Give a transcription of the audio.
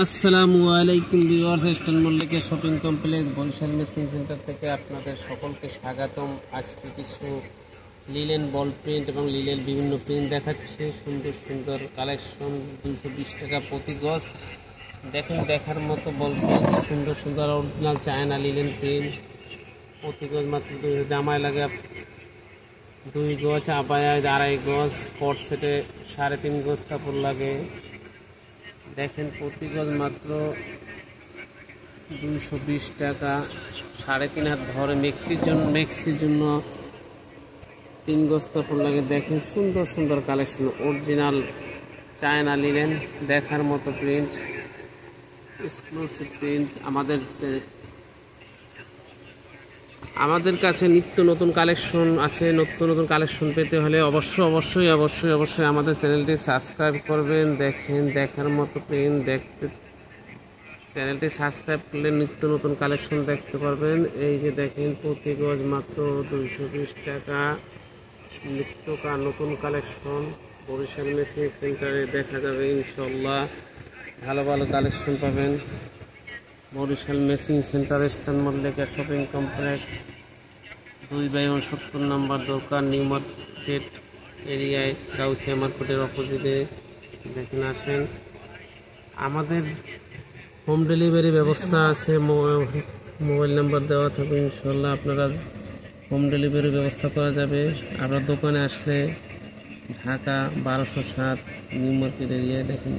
আসসালামু আলাইকুম viewers, eastern মল্লিকের shopping complex Barishal machine centre থেকে আপনাদের সকলকে স্বাগতম। আজকে কিছু লিলেন বল প্রিন্ট এবং লিলেন বিভিন্ন প্রিন্ট দেখাচ্ছে। সুন্দর সুন্দর কালেকশন, 220 টাকা প্রতি গজ। দেখেন, দেখার মতো বল প্রিন্ট, সুন্দর সুন্দর অরিজিনাল চায়না লিলেন প্রিন্ট। প্রতি গজ মাত্র জামায় লাগে 2 গজ, আবায়ায় 2.5 গজ, কট সেটে 3.5 গজ কাপড় লাগে। দেখেন, প্রতি গজ মাত্র 220 টাকা, 3.5 হাত ধরে। মেক্সির জন্য 3 গজ কাপড় লাগে। দেখেন, সুন্দর সুন্দর কালেকশন, অরিজিনাল চায়না লিলেন, দেখার মতো প্রিন্ট, এক্সক্লুসিভ প্রিন্ট। আমাদের কাছে নিত্য নতুন কালেকশন আছে। নিত্য নতুন কালেকশন পেতে হলে অবশ্যই আমাদের চ্যানেলটি সাবস্ক্রাইব করবেন। দেখেন, দেখার মতো প্রিন্ট, চ্যানেলটি সাবস্ক্রাইব করলে নিত্য নতুন কালেকশন দেখতে পারবেন। এই যে দেখেন, প্রতি গজ মাত্র 220 টাকা, নতুন কালেকশন বরিশাল মেশিন সেন্টারে দেখা যাবে। ইনশাল্লাহ ভালো ভালো কালেকশন পাবেন Barishal machine centre, eastern Mallika shopping complex, 2/70 নম্বর দোকান, নিউ মার্কেট এরিয়ায়, গাউসিয়া মার্কেটের অপোজিটে। দেখেন, আসেন। আমাদের হোম ডেলিভারি ব্যবস্থা আছে, মোবাইল নাম্বার দেওয়া থাকবে। ইনশাল্লাহ আপনারা হোম ডেলিভারি ব্যবস্থা করা যাবে। আপনার দোকানে আসলে ঢাকা 1207 নিউ মার্কেট এরিয়ায়। দেখেন।